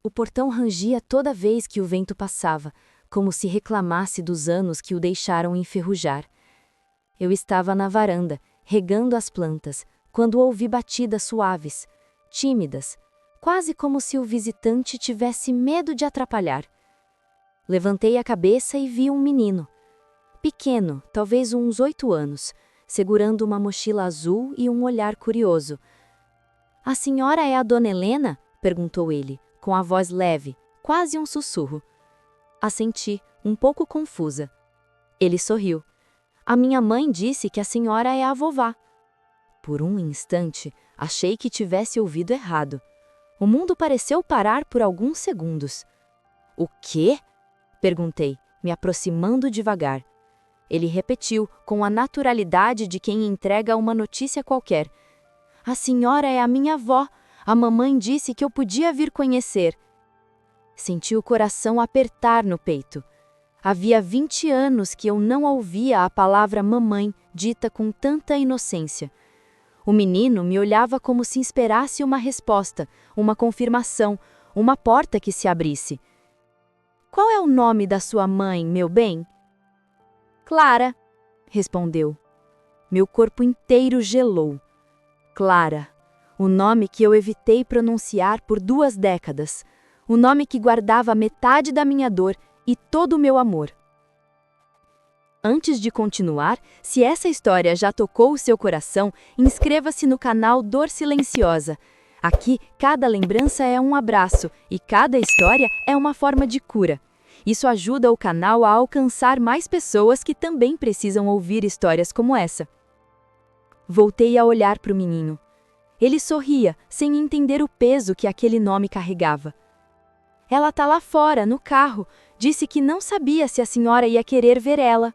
O portão rangia toda vez que o vento passava, como se reclamasse dos anos que o deixaram enferrujar. Eu estava na varanda, regando as plantas, quando ouvi batidas suaves, tímidas, quase como se o visitante tivesse medo de atrapalhar. Levantei a cabeça e vi um menino. Pequeno, talvez uns 8 anos, segurando uma mochila azul e um olhar curioso. "A senhora é a dona Helena?" perguntou ele, com a voz leve, quase um sussurro. Assenti, um pouco confusa. Ele sorriu. "A minha mãe disse que a senhora é a vovó." Por um instante, achei que tivesse ouvido errado. O mundo pareceu parar por alguns segundos. "O quê?" perguntei, me aproximando devagar. Ele repetiu, com a naturalidade de quem entrega uma notícia qualquer. "A senhora é a minha avó. A mamãe disse que eu podia vir conhecer." Senti o coração apertar no peito. Havia 20 anos que eu não ouvia a palavra mamãe dita com tanta inocência. O menino me olhava como se esperasse uma resposta, uma confirmação, uma porta que se abrisse. "Qual é o nome da sua mãe, meu bem?" "Clara", respondeu. Meu corpo inteiro gelou. Clara, o nome que eu evitei pronunciar por 2 décadas, o nome que guardava metade da minha dor e todo o meu amor. Antes de continuar, se essa história já tocou o seu coração, inscreva-se no canal Dor Silenciosa. Aqui, cada lembrança é um abraço e cada história é uma forma de cura. Isso ajuda o canal a alcançar mais pessoas que também precisam ouvir histórias como essa. Voltei a olhar para o menino. Ele sorria, sem entender o peso que aquele nome carregava. "Ela está lá fora, no carro. Disse que não sabia se a senhora ia querer ver ela."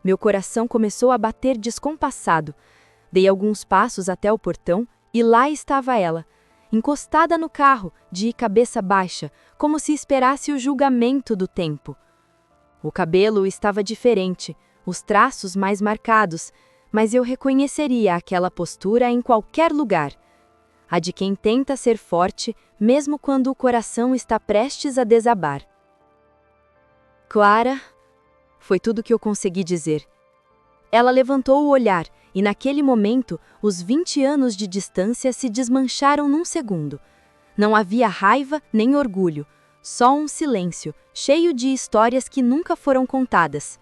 Meu coração começou a bater descompassado. Dei alguns passos até o portão e lá estava ela, encostada no carro, de cabeça baixa, como se esperasse o julgamento do tempo. O cabelo estava diferente, os traços mais marcados, mas eu reconheceria aquela postura em qualquer lugar. A de quem tenta ser forte, mesmo quando o coração está prestes a desabar. "Clara", foi tudo que eu consegui dizer. Ela levantou o olhar, e naquele momento, os 20 anos de distância se desmancharam num segundo. Não havia raiva nem orgulho, só um silêncio, cheio de histórias que nunca foram contadas.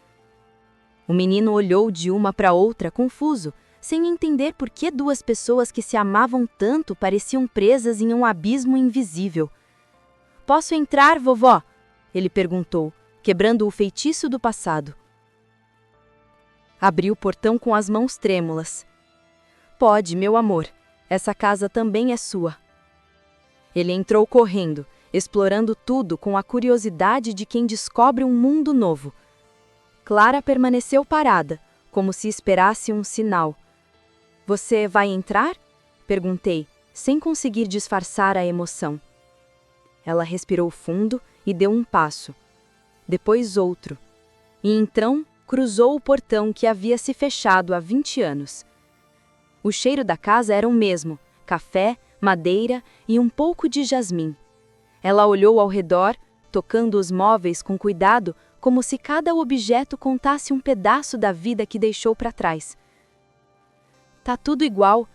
O menino olhou de uma para outra, confuso, sem entender por que 2 pessoas que se amavam tanto pareciam presas em um abismo invisível. "Posso entrar, vovó?" ele perguntou, quebrando o feitiço do passado. Abri o portão com as mãos trêmulas. "Pode, meu amor. Essa casa também é sua." Ele entrou correndo, explorando tudo com a curiosidade de quem descobre um mundo novo. Clara permaneceu parada, como se esperasse um sinal. "Você vai entrar?" perguntei, sem conseguir disfarçar a emoção. Ela respirou fundo e deu um passo. Depois outro. E então cruzou o portão que havia se fechado há 20 anos. O cheiro da casa era o mesmo, café, madeira e um pouco de jasmim. Ela olhou ao redor, tocando os móveis com cuidado, como se cada objeto contasse um pedaço da vida que deixou para trás. "Tá tudo igual",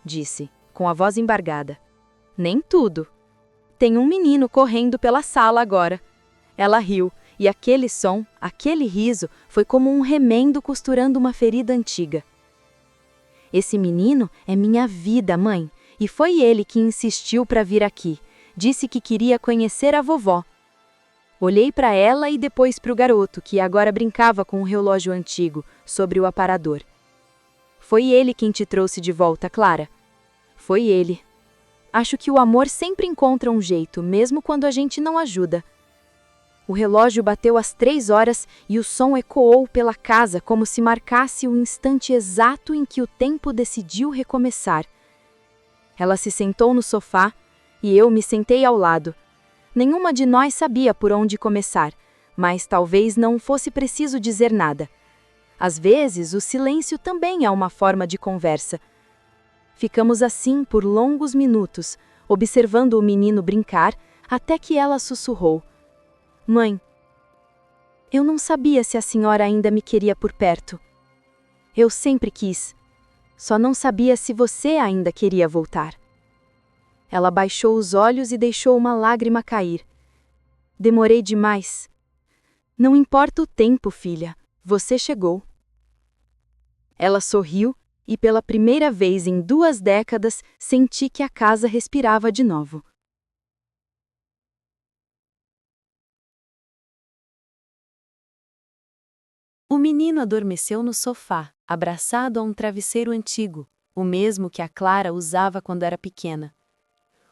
disse, com a voz embargada. "Nem tudo. Tem um menino correndo pela sala agora." Ela riu, e aquele som, aquele riso, foi como um remendo costurando uma ferida antiga. "Esse menino é minha vida, mãe, e foi ele que insistiu para vir aqui. Disse que queria conhecer a vovó." Olhei para ela e depois para o garoto, que agora brincava com um relógio antigo, sobre o aparador. "Foi ele quem te trouxe de volta, Clara." "Foi ele. Acho que o amor sempre encontra um jeito, mesmo quando a gente não ajuda." O relógio bateu às 3 horas e o som ecoou pela casa como se marcasse o instante exato em que o tempo decidiu recomeçar. Ela se sentou no sofá e eu me sentei ao lado. Nenhuma de nós sabia por onde começar, mas talvez não fosse preciso dizer nada. Às vezes, o silêncio também é uma forma de conversa. Ficamos assim por longos minutos, observando o menino brincar, até que ela sussurrou: Mãe, eu não sabia se a senhora ainda me queria por perto. Eu sempre quis. Só não sabia se você ainda queria voltar. Ela baixou os olhos e deixou uma lágrima cair. Demorei demais. Não importa o tempo, filha, você chegou. Ela sorriu e pela primeira vez em 2 décadas senti que a casa respirava de novo. O menino adormeceu no sofá, abraçado a um travesseiro antigo, o mesmo que a Clara usava quando era pequena.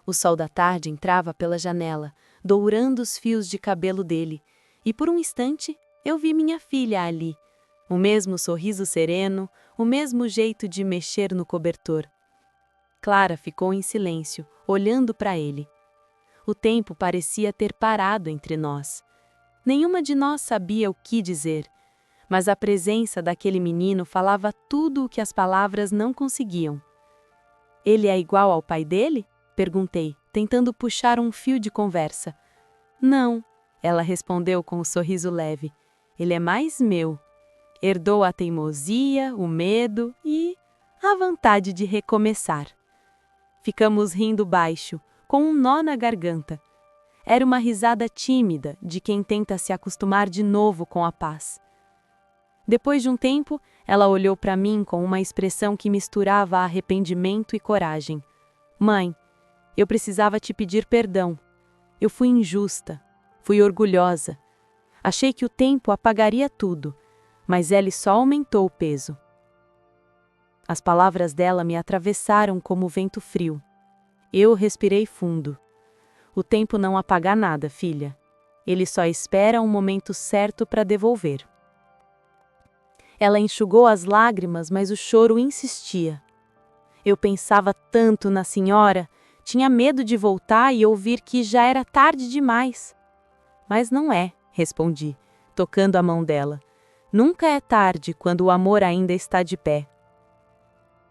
O sol da tarde entrava pela janela, dourando os fios de cabelo dele, e por um instante eu vi minha filha ali, o mesmo sorriso sereno, o mesmo jeito de mexer no cobertor. Clara ficou em silêncio, olhando para ele. O tempo parecia ter parado entre nós. Nenhuma de nós sabia o que dizer, mas a presença daquele menino falava tudo o que as palavras não conseguiam. Ele é igual ao pai dele? Perguntei, tentando puxar um fio de conversa. Não, ela respondeu com um sorriso leve. Ele é mais meu. Herdou a teimosia, o medo e a vontade de recomeçar. Ficamos rindo baixo, com um nó na garganta. Era uma risada tímida de quem tenta se acostumar de novo com a paz. Depois de um tempo, ela olhou para mim com uma expressão que misturava arrependimento e coragem. Mãe, eu precisava te pedir perdão. Eu fui injusta, fui orgulhosa. Achei que o tempo apagaria tudo, mas ele só aumentou o peso. As palavras dela me atravessaram como vento frio. Eu respirei fundo. O tempo não apaga nada, filha. Ele só espera um momento certo para devolver. Ela enxugou as lágrimas, mas o choro insistia. Eu pensava tanto na senhora, tinha medo de voltar e ouvir que já era tarde demais. Mas não é, respondi, tocando a mão dela. Nunca é tarde quando o amor ainda está de pé.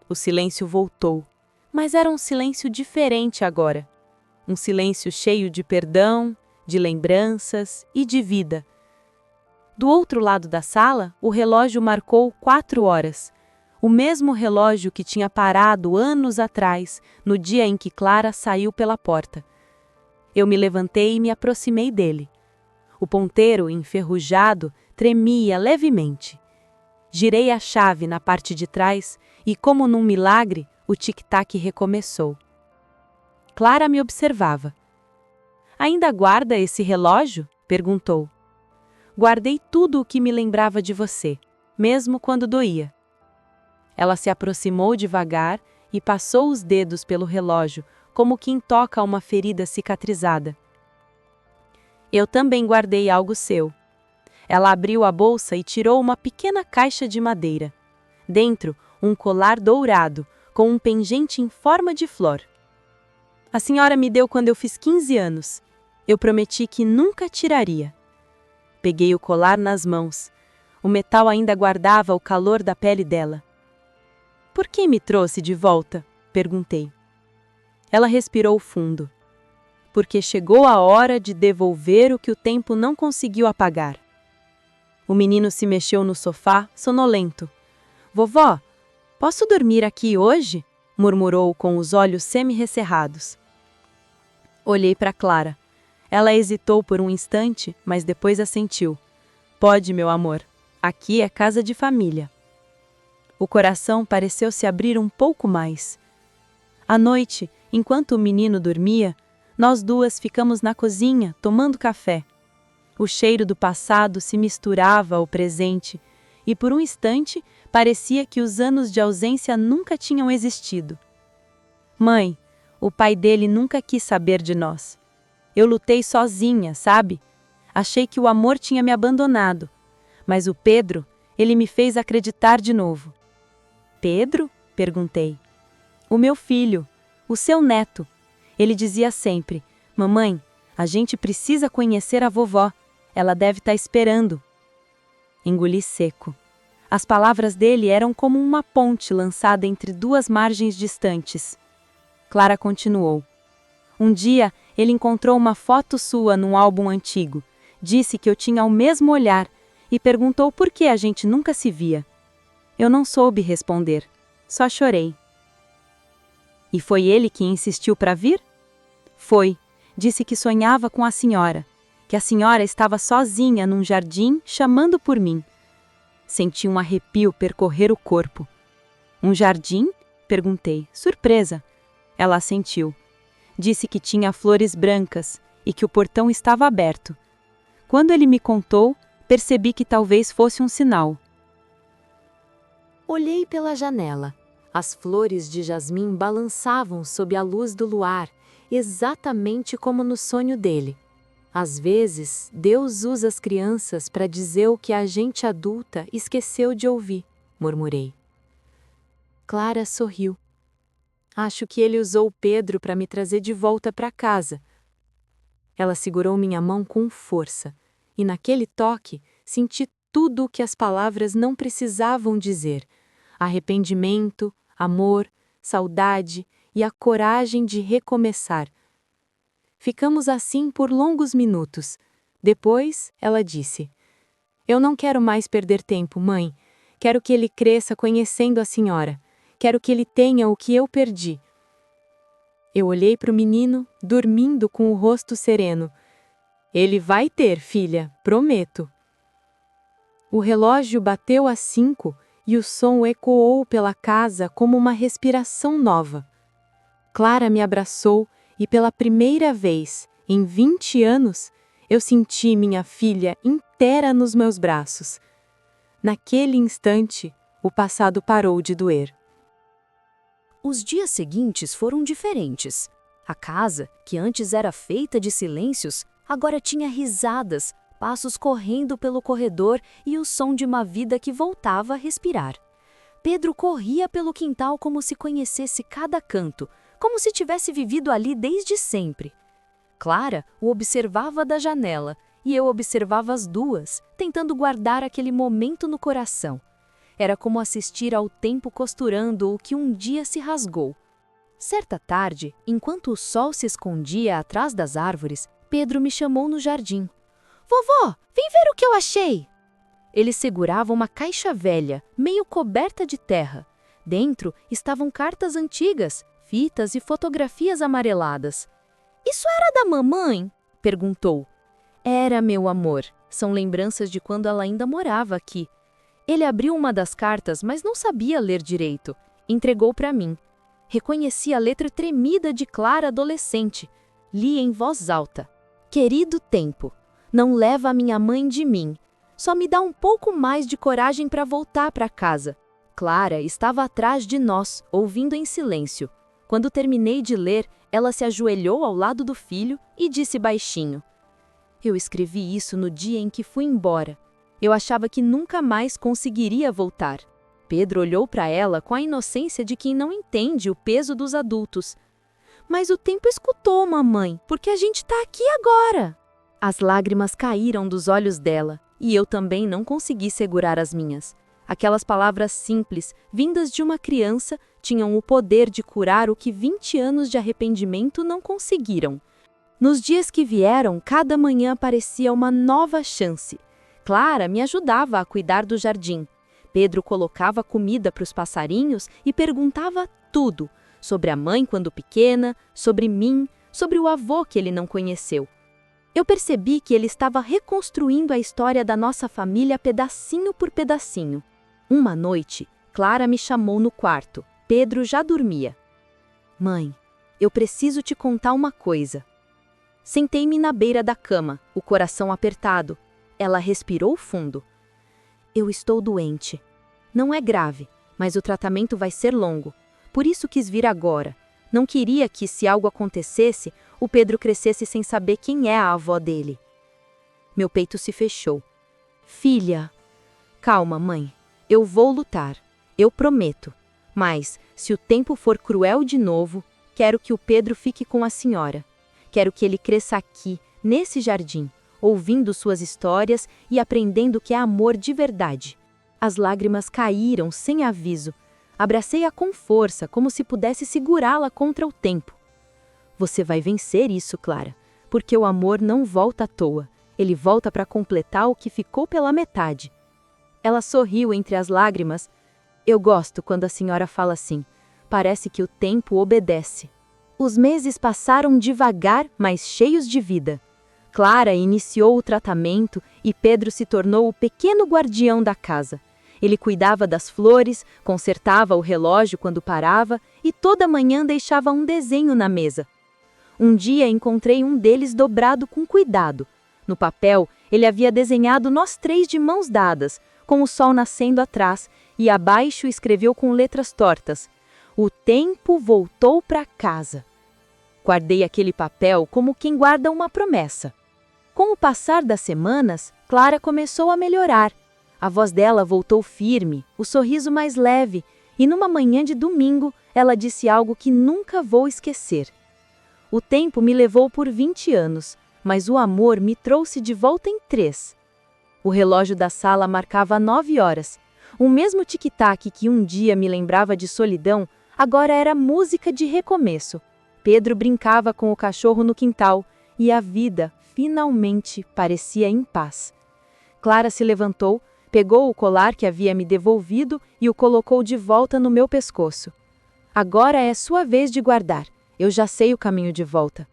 O silêncio voltou, mas era um silêncio diferente agora. Um silêncio cheio de perdão, de lembranças e de vida. Do outro lado da sala, o relógio marcou 4 horas. O mesmo relógio que tinha parado anos atrás, no dia em que Clara saiu pela porta. Eu me levantei e me aproximei dele. O ponteiro, enferrujado, tremia levemente. Girei a chave na parte de trás e, como num milagre, o tic-tac recomeçou. Clara me observava. Ainda guarda esse relógio? Perguntou. Guardei tudo o que me lembrava de você, mesmo quando doía. Ela se aproximou devagar e passou os dedos pelo relógio, como quem toca uma ferida cicatrizada. Eu também guardei algo seu. Ela abriu a bolsa e tirou uma pequena caixa de madeira. Dentro, um colar dourado, com um pendente em forma de flor. A senhora me deu quando eu fiz 15 anos. Eu prometi que nunca tiraria. Peguei o colar nas mãos. O metal ainda guardava o calor da pele dela. Por que me trouxe de volta? Perguntei. Ela respirou fundo. Porque chegou a hora de devolver o que o tempo não conseguiu apagar. O menino se mexeu no sofá, sonolento. Vovó, posso dormir aqui hoje? Murmurou com os olhos semi-recerrados. Olhei para Clara. Ela hesitou por um instante, mas depois assentiu. Pode, meu amor. Aqui é casa de família. O coração pareceu se abrir um pouco mais. À noite, enquanto o menino dormia, nós duas ficamos na cozinha, tomando café. O cheiro do passado se misturava ao presente, e por um instante parecia que os anos de ausência nunca tinham existido. Mãe, o pai dele nunca quis saber de nós. Eu lutei sozinha, sabe? Achei que o amor tinha me abandonado. Mas o Pedro, ele me fez acreditar de novo. Pedro? Perguntei. O meu filho, o seu neto. Ele dizia sempre, mamãe, a gente precisa conhecer a vovó. Ela deve estar esperando. Engoli seco. As palavras dele eram como uma ponte lançada entre 2 margens distantes. Clara continuou. Um dia, Ele encontrou uma foto sua num álbum antigo, disse que eu tinha o mesmo olhar e perguntou por que a gente nunca se via. Eu não soube responder, só chorei. E foi ele que insistiu para vir? Foi. Disse que sonhava com a senhora, que a senhora estava sozinha num jardim chamando por mim. Senti um arrepio percorrer o corpo. Um jardim? Perguntei, surpresa. Ela assentiu. Disse que tinha flores brancas e que o portão estava aberto. Quando ele me contou, percebi que talvez fosse um sinal. Olhei pela janela. As flores de jasmim balançavam sob a luz do luar, exatamente como no sonho dele. Às vezes, Deus usa as crianças para dizer o que a gente adulta esqueceu de ouvir, murmurei. Clara sorriu. Acho que ele usou o Pedro para me trazer de volta para casa. Ela segurou minha mão com força, e naquele toque senti tudo o que as palavras não precisavam dizer: arrependimento, amor, saudade e a coragem de recomeçar. Ficamos assim por longos minutos. Depois, ela disse: Eu não quero mais perder tempo, mãe. Quero que ele cresça conhecendo a senhora. Quero que ele tenha o que eu perdi. Eu olhei para o menino, dormindo com o rosto sereno. Ele vai ter, filha, prometo. O relógio bateu às 5 e o som ecoou pela casa como uma respiração nova. Clara me abraçou e pela primeira vez, em 20 anos, eu senti minha filha inteira nos meus braços. Naquele instante, o passado parou de doer. Os dias seguintes foram diferentes. A casa, que antes era feita de silêncios, agora tinha risadas, passos correndo pelo corredor e o som de uma vida que voltava a respirar. Pedro corria pelo quintal como se conhecesse cada canto, como se tivesse vivido ali desde sempre. Clara o observava da janela e eu observava as duas, tentando guardar aquele momento no coração. Era como assistir ao tempo costurando o que um dia se rasgou. Certa tarde, enquanto o sol se escondia atrás das árvores, Pedro me chamou no jardim. "Vovó, vem ver o que eu achei!" Ele segurava uma caixa velha, meio coberta de terra. Dentro estavam cartas antigas, fitas e fotografias amareladas. "Isso era da mamãe?" perguntou. "Era, meu amor. São lembranças de quando ela ainda morava aqui." Ele abriu uma das cartas, mas não sabia ler direito. Entregou para mim. Reconheci a letra tremida de Clara adolescente. Li em voz alta. "Querido tempo, não leva a minha mãe de mim. Só me dá um pouco mais de coragem para voltar para casa." Clara estava atrás de nós, ouvindo em silêncio. Quando terminei de ler, ela se ajoelhou ao lado do filho e disse baixinho: "Eu escrevi isso no dia em que fui embora. Eu achava que nunca mais conseguiria voltar." Pedro olhou para ela com a inocência de quem não entende o peso dos adultos. "Mas o tempo escutou, mamãe, porque a gente está aqui agora." As lágrimas caíram dos olhos dela, e eu também não consegui segurar as minhas. Aquelas palavras simples, vindas de uma criança, tinham o poder de curar o que 20 anos de arrependimento não conseguiram. Nos dias que vieram, cada manhã parecia uma nova chance. Clara me ajudava a cuidar do jardim. Pedro colocava comida para os passarinhos e perguntava tudo, sobre a mãe quando pequena, sobre mim, sobre o avô que ele não conheceu. Eu percebi que ele estava reconstruindo a história da nossa família pedacinho por pedacinho. Uma noite, Clara me chamou no quarto. Pedro já dormia. "Mãe, eu preciso te contar uma coisa." Sentei-me na beira da cama, o coração apertado. Ela respirou fundo. "Eu estou doente. Não é grave, mas o tratamento vai ser longo. Por isso quis vir agora. Não queria que, se algo acontecesse, o Pedro crescesse sem saber quem é a avó dele." Meu peito se fechou. "Filha." "Calma, mãe. Eu vou lutar. Eu prometo. Mas, se o tempo for cruel de novo, quero que o Pedro fique com a senhora. Quero que ele cresça aqui, nesse jardim, ouvindo suas histórias e aprendendo o que é amor de verdade." As lágrimas caíram sem aviso. Abracei-a com força, como se pudesse segurá-la contra o tempo. Você vai vencer isso, Clara, porque o amor não volta à toa. Ele volta para completar o que ficou pela metade. Ela sorriu entre as lágrimas. Eu gosto quando a senhora fala assim. Parece que o tempo obedece. Os meses passaram devagar, mas cheios de vida. Clara iniciou o tratamento e Pedro se tornou o pequeno guardião da casa. Ele cuidava das flores, consertava o relógio quando parava e toda manhã deixava um desenho na mesa. Um dia encontrei um deles dobrado com cuidado. No papel, ele havia desenhado nós três de mãos dadas, com o sol nascendo atrás, e abaixo escreveu com letras tortas: "O tempo voltou para casa." Guardei aquele papel como quem guarda uma promessa. Com o passar das semanas, Clara começou a melhorar. A voz dela voltou firme, o sorriso mais leve, e numa manhã de domingo, ela disse algo que nunca vou esquecer. O tempo me levou por 20 anos, mas o amor me trouxe de volta em 3. O relógio da sala marcava 9 horas. O mesmo tic-tac que um dia me lembrava de solidão, agora era música de recomeço. Pedro brincava com o cachorro no quintal, e a vida, finalmente, parecia em paz. Clara se levantou, pegou o colar que havia me devolvido e o colocou de volta no meu pescoço. Agora é sua vez de guardar. Eu já sei o caminho de volta.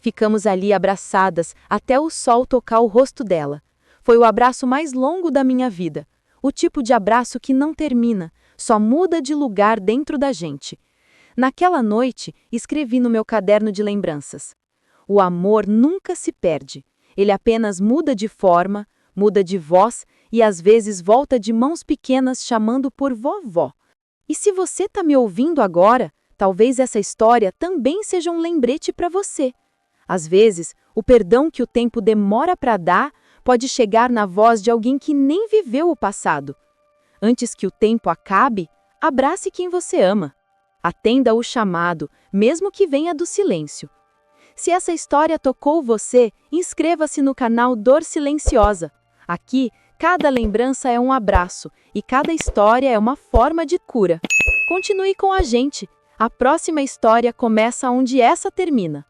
Ficamos ali abraçadas até o sol tocar o rosto dela. Foi o abraço mais longo da minha vida. O tipo de abraço que não termina, só muda de lugar dentro da gente. Naquela noite, escrevi no meu caderno de lembranças: o amor nunca se perde. Ele apenas muda de forma, muda de voz e às vezes volta de mãos pequenas chamando por vovó. E se você está me ouvindo agora, talvez essa história também seja um lembrete para você. Às vezes, o perdão que o tempo demora para dar pode chegar na voz de alguém que nem viveu o passado. Antes que o tempo acabe, abrace quem você ama. Atenda o chamado, mesmo que venha do silêncio. Se essa história tocou você, inscreva-se no canal Dor Silenciosa. Aqui, cada lembrança é um abraço e cada história é uma forma de cura. Continue com a gente. A próxima história começa onde essa termina.